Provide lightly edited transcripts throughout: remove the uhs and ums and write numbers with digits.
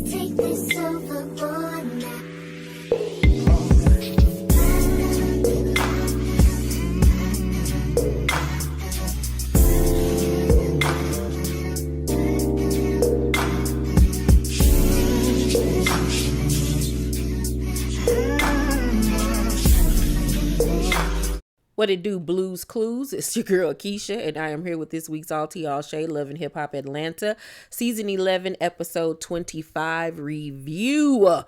Take this overboard now. What it do, Blues Clues? It's your girl Keisha, and I am here with this week's All Tea All Shade Love and Hip Hop Atlanta Season 11, Episode 25 review.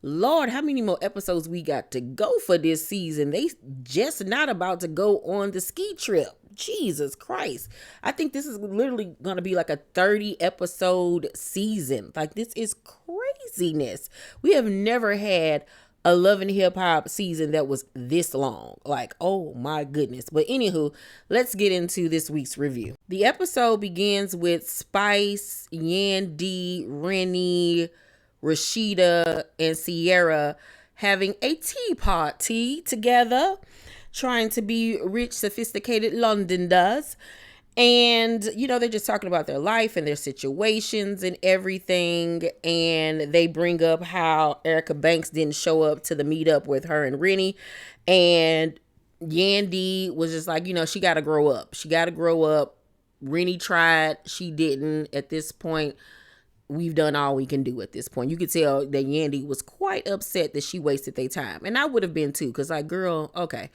Lord, how many more episodes we got to go for this season? They just not about to go on the ski trip. Jesus Christ. I think this is literally going to be like a 30 episode season. Like, this is craziness. We have never had a Love and Hip Hop season that was this long. Like, oh my goodness. But anywho, let's get into this week's review. The episode begins with Spice, Yandy, Rennie, Rashida, and Sierra having a tea party together, trying to be rich, sophisticated London does. And, you know, they're just talking about their life and their situations and everything. And they bring up how Erica Banks didn't show up to the meetup with her and Rennie. And Yandy was just like, you know, she got to grow up. She got to grow up. Rennie tried. She didn't. At this point, we've done all we can do at this point. You could tell that Yandy was quite upset that she wasted their time. And I would have been too, because like, girl, okay.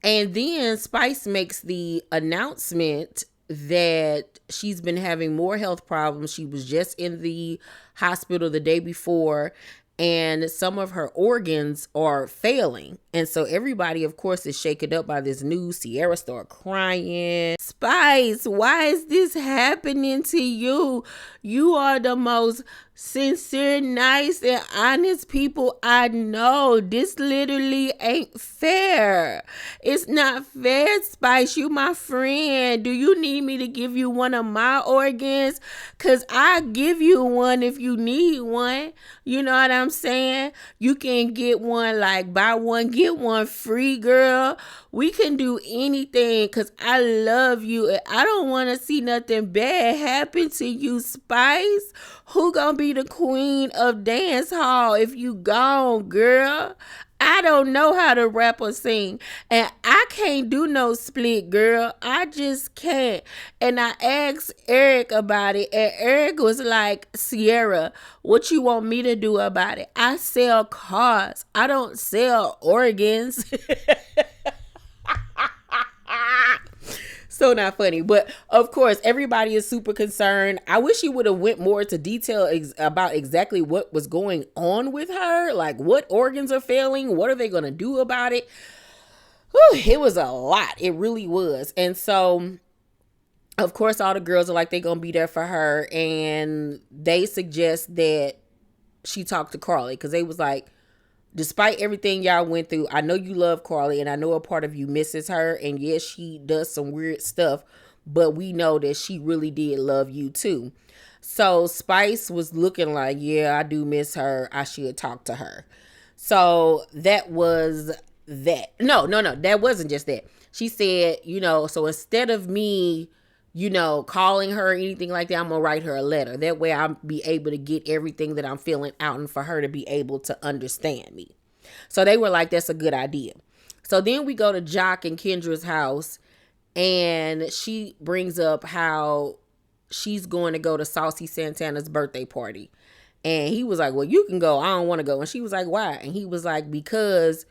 And then Spice makes the announcement that she's been having more health problems. She was just in the hospital the day before, and some of her organs are failing. And so everybody, of course, is shaken up by this news. Sierra started crying. Spice, why is this happening to you? You are the most sincere, nice, and honest people I know. This literally ain't fair. It's not fair, Spice. You my friend. Do you need me to give you one of my organs? Because I give you one if you need one. You know what I'm saying? You can get one, like buy one, get one free, girl. We can do anything because I love you. And I don't want to see nothing bad happen to you, Spice. Who gonna be the queen of dance hall if you gone, girl? I don't know how to rap or sing, and I can't do no split, girl. I just can't. And I asked Eric about it, and Eric was like, Sierra, what you want me to do about it? I sell cars. I don't sell organs. So not funny, but of course everybody is super concerned. I wish he would have went more into detail about exactly what was going on with her, like what organs are failing, what are they going to do about it. Whew, it was a lot. It really was. And so of course all the girls are like, they're going to be there for her, and they suggest that she talk to Karlie, because they was like, despite everything y'all went through, I know you love Karlie, and I know a part of you misses her. And yes, she does some weird stuff, but we know that she really did love you too. So Spice was looking like, yeah, I do miss her. I should talk to her. So that was that. No, that wasn't just that. She said, you know, so instead of me, you know, calling her or anything like that, I'm gonna write her a letter. That way I'll be able to get everything that I'm feeling out, and for her to be able to understand me. So they were like, that's a good idea. So then we go to Joc and Kendra's house, and she brings up how she's going to go to Saucy Santana's birthday party. And he was like, well, you can go. I don't want to go. And she was like, why? And he was like, because,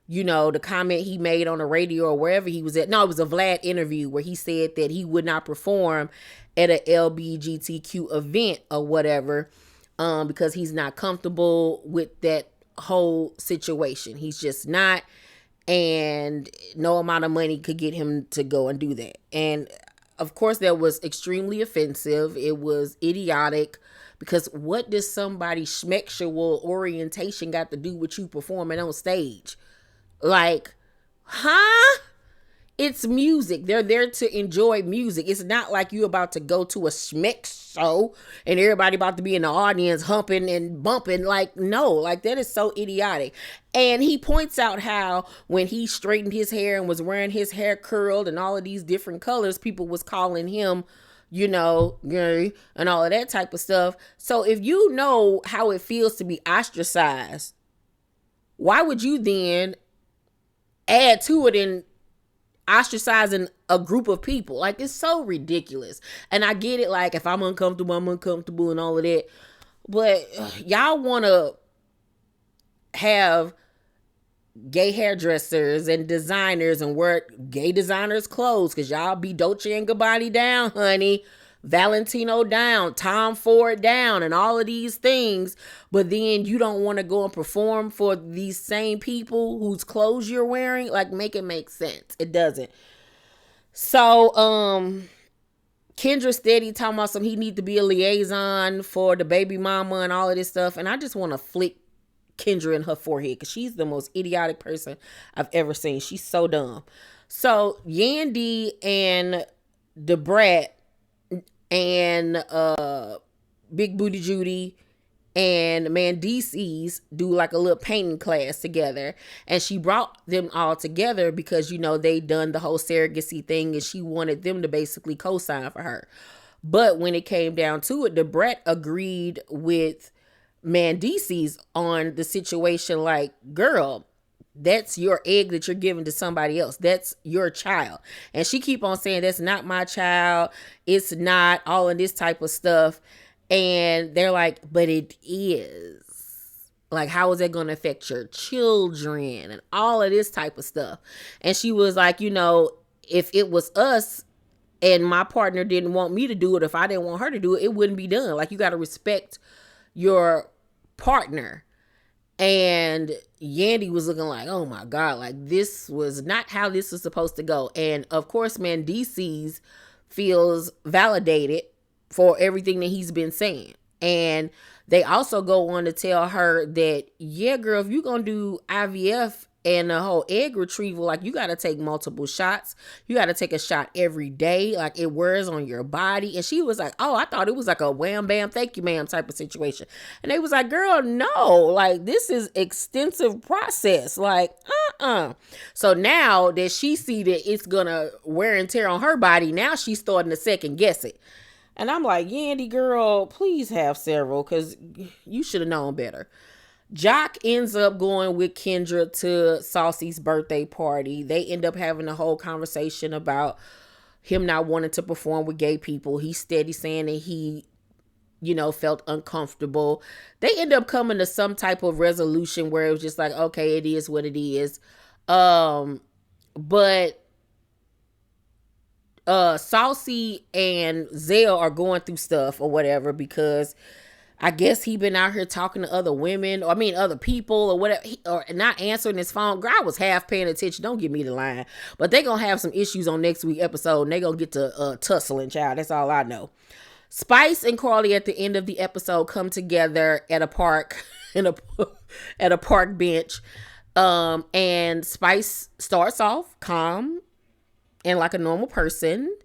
you know, the comment he made on the radio or wherever he was at. No, it was a Vlad interview where he said that he would not perform at a LGBTQ event or whatever, because he's not comfortable with that whole situation. He's just not, and no amount of money could get him to go and do that. And of course that was extremely offensive. It was idiotic, because what does somebody's sexual orientation got to do with you performing on stage? Like, huh? It's music. They're there to enjoy music. It's not like you about to go to a schmeck show and everybody about to be in the audience humping and bumping. Like, no, like that is so idiotic. And he points out how when he straightened his hair and was wearing his hair curled and all of these different colors, people was calling him gay, and all of that type of stuff. So if you know how it feels to be ostracized, why would you then add to it and ostracizing a group of people? Like, it's so ridiculous. And I get it, like, if I'm uncomfortable, I'm uncomfortable and all of that. But y'all want to have gay hairdressers and designers and wear gay designers clothes, because y'all be Dolce and Gabbani down, honey, Valentino down, Tom Ford down, and all of these things. But then you don't want to go and perform for these same people whose clothes you're wearing. Like, make it make sense. It doesn't. So Kendra steady talking about he need to be a liaison for the baby mama and all of this stuff, and I just want to flick Kendra in her forehead, because she's the most idiotic person I've ever seen. She's so dumb. So Yandy and the brat and Big Booty Judy and Mandices do like a little painting class together, and she brought them all together because they done the whole surrogacy thing, and she wanted them to basically co-sign for her. But when it came down to it, the brat agreed with Mandices on the situation. Like, girl, that's your egg that you're giving to somebody else. That's your child. And she keep on saying, that's not my child. It's not, all of this type of stuff. And they're like, but it is. Like, how is that going to affect your children and all of this type of stuff? And she was like, if it was us and my partner didn't want me to do it, if I didn't want her to do it, it wouldn't be done. Like, you got to respect your partner. And Yandy was looking like, oh my God, like, this was not how this was supposed to go. And of course, Mandices feels validated for everything that he's been saying. And they also go on to tell her that, yeah, girl, if you're going to do IVF and the whole egg retrieval, like, you got to take multiple shots. You got to take a shot every day. Like, it wears on your body. And she was like, oh, I thought it was like a wham, bam, thank you, ma'am type of situation. And they was like, girl, no, like, this is extensive process. Like, So now that she see that it's going to wear and tear on her body, now she's starting to second guess it. And I'm like, Yandy, girl, please have several, because you should have known better. Joc ends up going with Kendra to Saucy's birthday party. They end up having a whole conversation about him not wanting to perform with gay people. He's steady saying that he, felt uncomfortable. They end up coming to some type of resolution where it was just like, okay, it is what it is. But Saucy and Zell are going through stuff or whatever, because I guess he been out here talking to other women, or other people or whatever, or not answering his phone. Girl, I was half paying attention. Don't give me the line. But they gonna have some issues on next week's episode, and they gonna get to tussling, child. That's all I know. Spice and Karlie at the end of the episode come together at a park, at a park bench. And Spice starts off calm and like a normal person.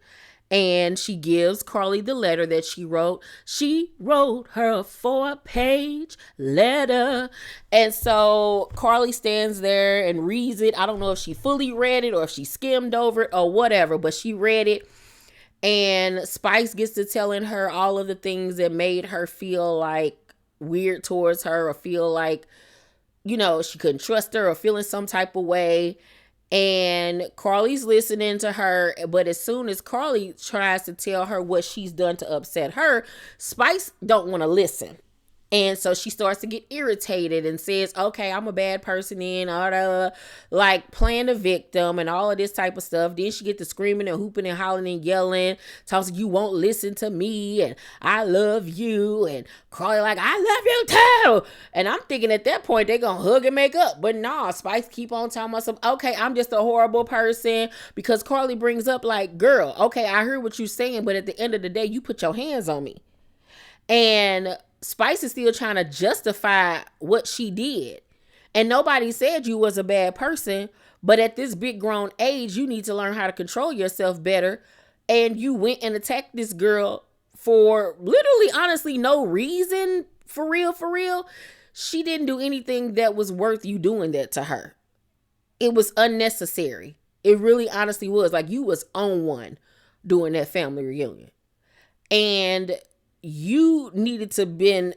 And she gives Karlie the letter that she wrote. She wrote her a 4-page letter. And so Karlie stands there and reads it. I don't know if she fully read it or if she skimmed over it or whatever, but she read it. And Spice gets to telling her all of the things that made her feel like weird towards her, or feel like, she couldn't trust her, or feeling some type of way. And Karlie's listening to her, but as soon as Karlie tries to tell her what she's done to upset her, Spice don't want to listen. And so she starts to get irritated and says, okay, I'm a bad person like playing the victim and all of this type of stuff. Then she get to screaming and hooping and hollering and yelling, talks, you won't listen to me, and I love you. And Karlie like, I love you too. And I'm thinking at that point, they're going to hug and make up. But nah, Spice keep on telling myself, okay, I'm just a horrible person, because Karlie brings up like, girl, okay, I heard what you're saying, but at the end of the day, you put your hands on me. And Spice is still trying to justify what she did. And nobody said you was a bad person, but at this big grown age, you need to learn how to control yourself better. And you went and attacked this girl for literally, honestly, no reason. For real. She didn't do anything that was worth you doing that to her. It was unnecessary. It really honestly was. Like, you was on one doing that family reunion. and you needed to been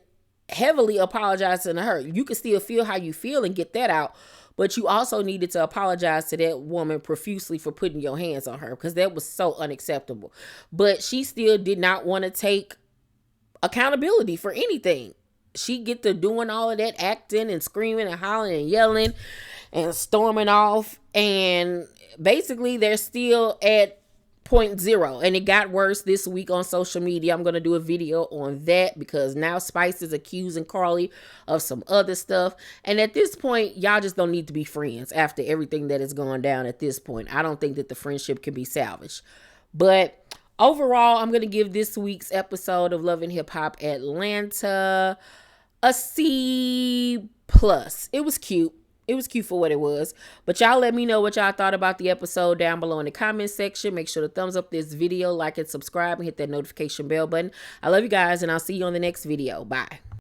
heavily apologizing to her. You can still feel how you feel and get that out, but you also needed to apologize to that woman profusely for putting your hands on her, because that was so unacceptable. But she still did not want to take accountability for anything. She get to doing all of that acting and screaming and hollering and yelling and storming off, and basically they're still at point zero, and it got worse this week on social media. I'm going to do a video on that, because now Spice is accusing Karlie of some other stuff, and at this point y'all just don't need to be friends after everything that has gone down. At this point, I don't think that the friendship can be salvaged. But overall, I'm going to give this week's episode of Love and Hip Hop Atlanta a C+. It was cute. It was cute for what it was. But y'all let me know what y'all thought about the episode down below in the comment section. Make sure to thumbs up this video, like and subscribe, and hit that notification bell button. I love you guys, and I'll see you on the next video. Bye.